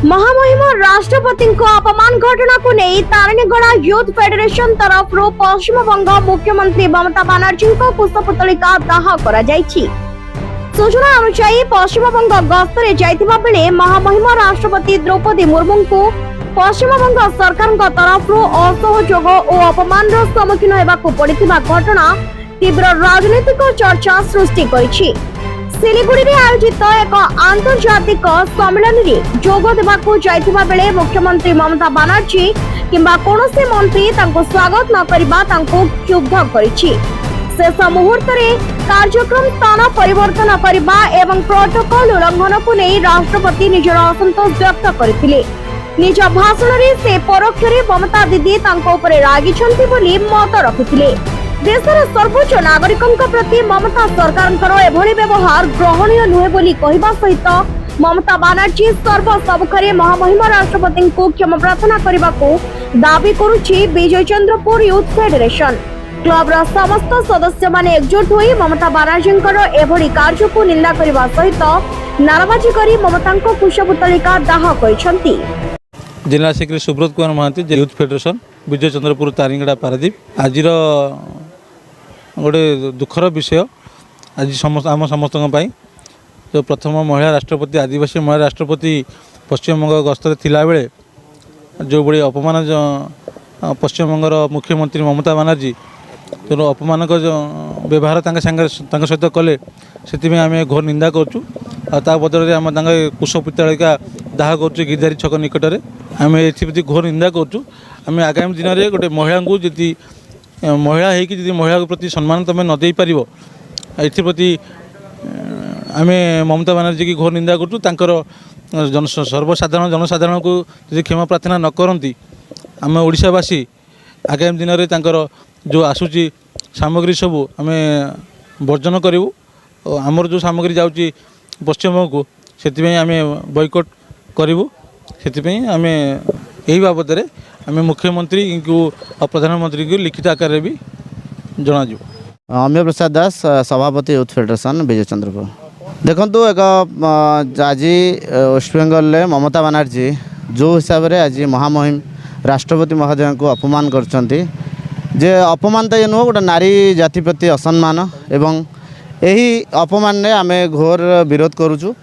महामहिम राष्ट्रपति अपमान घटना को नहीं तारिणीगढ़ यूथ फेडरेशन तरफ पश्चिम बंग मुख्यमंत्री ममता बनर्जी कुशपुतलिका दाह करा जायछि। सूचना अनुसार पश्चिम बंग गस्तरे जाइतिबा बेले महामहिम राष्ट्रपति द्रौपदी मुर्मू को पश्चिम बंग सरकार तरफ असहयोग और अपमान सम्मुखीन होबाकू पड़िथिबा घटना तीव्र राजनीतिक चर्चा सृष्टि करिछि। सिलीगुड़ी में आयोजित एक आंतर्जातिक सम्मेलन में जोग देवाकू जाइथिबा बेले मुख्यमंत्री ममता बनर्जी किंबा कोनोसी मंत्री तांको स्वागत न करिबा तांको क्षुब्ध करिछि। शेष मुहूर्त रे कार्यक्रम स्थान परिवर्तन करिबा एवं प्रोटोकॉल उल्लंघन को नहीं राष्ट्रपति निजर असंतोष व्यक्त करथिले। निज भाषण रे से परोक्ष रे ममता दीदी तांको ऊपर रागिछंती बोली मत रखिथिले। देशर सर्वोच्च नागरिकों प्रति ममता सरकार एभली व्यवहार ग्रहणीय नुहे बोली कहवा सहित ममता बनर्जी सर्वसम्मुखें महामहिम राष्ट्रपति को क्षमा प्रार्थना करने को दाबी करुछि। विजय चंद्रपुर यूथ फेडरेशन क्लबर समस्त सदस्य माने एकजुट होई ममता बनर्जी एभली कार्य को निंदा करने सहित नाराबाजी करी ममता कुशपुतलिका दाह करिसेंती। जिला secretary Subrat Kumar Mahanti youth federation Vijay Chandrapur तारिंगड़ा पारादीप आज गोटे दुखर विषय आज आम समस्त जो प्रथम महिला राष्ट्रपति आदिवासी महिला राष्ट्रपति पश्चिमबंग गस्तर थिला बेले जो बड़ी अपमान पश्चिमबंगर मुख्यमंत्री ममता बनर्जी तेणु अपमान व्यवहार सहित कले से आम घोर निंदा करुँ बदल में आम कुशपुतलिका दाह करुँ गिरधारी छक निकट में आम एप्रति घोर निंदा करुँ। आम आगामी दिन में गोटे महिला को जी महिला होगी महिला प्रति सम्मान तुम न दे पार एप्रति आम ममता बनर्जी की घोर निंदा करूँ। सर्वसाधारण जनसाधारण को जी क्षमा प्रार्थना न करती आम ओडिशावासी आगामी दिन में जो आसूची सामग्री सबू आम वर्जन करूँ और आमर जो सामग्री जाऊँगी पश्चिमबंग को से आम बॉयकॉट करूँ। से आम यही बाबद आम मुख्यमंत्री को और प्रधानमंत्री को लिखित आकार भी जनाजु। अम्य प्रसाद दास सभापति यूथ फेडरेशन विजय चंद्रपुर। देखो एक आज वेस्ट बेंगल ममता बनर्जी जो हिसाब से आज महामहिम राष्ट्रपति महोदय को अपमान करछंती जे अपमान तो ये नुह गोटे नारी जाति प्रति असम्मान एवं यही अपमान ने आम घोर विरोध करुचु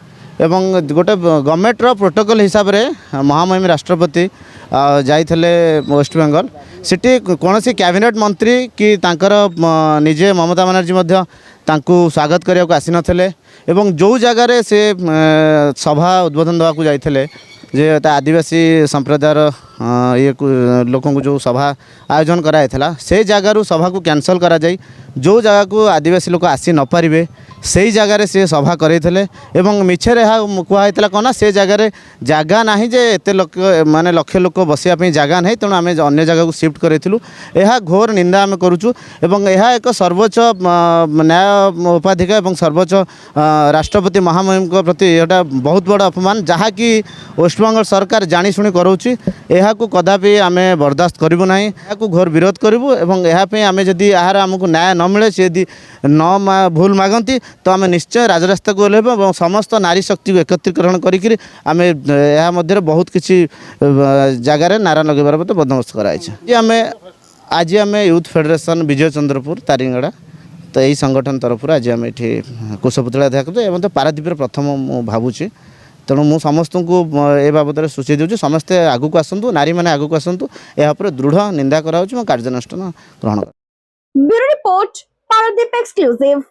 एवं गोटे गवर्नमेंट प्रोटोकॉल हिसाब से महामहिम राष्ट्रपति जाइथले वेस्ट बेंगल सिटी कौन सी कैबिनेट मंत्री कि तांकर निजे ममता बनर्जी मध्य तांकु स्वागत करने को आसी नथिले एवं जो जगार से सभा उद्बोधन देवाक जाइथले जे आदिवासी संप्रदायर ये लोक जो सभा आयोजन कराइला से जगार सभा को कैंसल करा जाई जो जगह को आदिवासी लोक आसी न पारिबे से जगार से सभा करते एवं मिछे कहता कौन से जगार जगह ना जे एत लोक माने लक्ष लोक बसापी जगह ना तेणु आम अन्य जगह को शिफ्ट करूँ। यह घोर निंदा आम करुचु एवं यह एक सर्वोच्च न्याय उपाधिकार एवं सर्वोच्च राष्ट्रपति महामहिम प्रति यहाँ बहुत बड़ अपमान जहाँकि वेस्टबंगाल सरकार जाशुणी कराऊँगी यह कदापि आम बर्दाश्त करूँ ना यहाँ घोर विरोध करूँ एवं यह आम जदि यार आमको न्याय न मिले सी यदि न भूल मागती तो आम निश्चय राजरास्ता को ओह्लैबु और समस्त नारी शक्ति को एकत्रीकरण करी आम यह मध्य बहुत किसी जगार नारा लगेबार बंदोबस्त कराई। आम आज आम यूथ फेडरेशन विजय चंद्रपुर तारिंगड़ा तो यही संगठन तरफ आज आम ये कुशपुतलिका दाह करूँ तो पारादीप प्रथम मु भावुची तेणु मु समस्त को ए बाबद सूची दूँ समस्ते आगू आसतु नारी मैंने आगू आसतु यह दृढ़ निंदा कराऊँ कार्यानुष्ठान ग्रहण। Bureau report Paradip exclusive.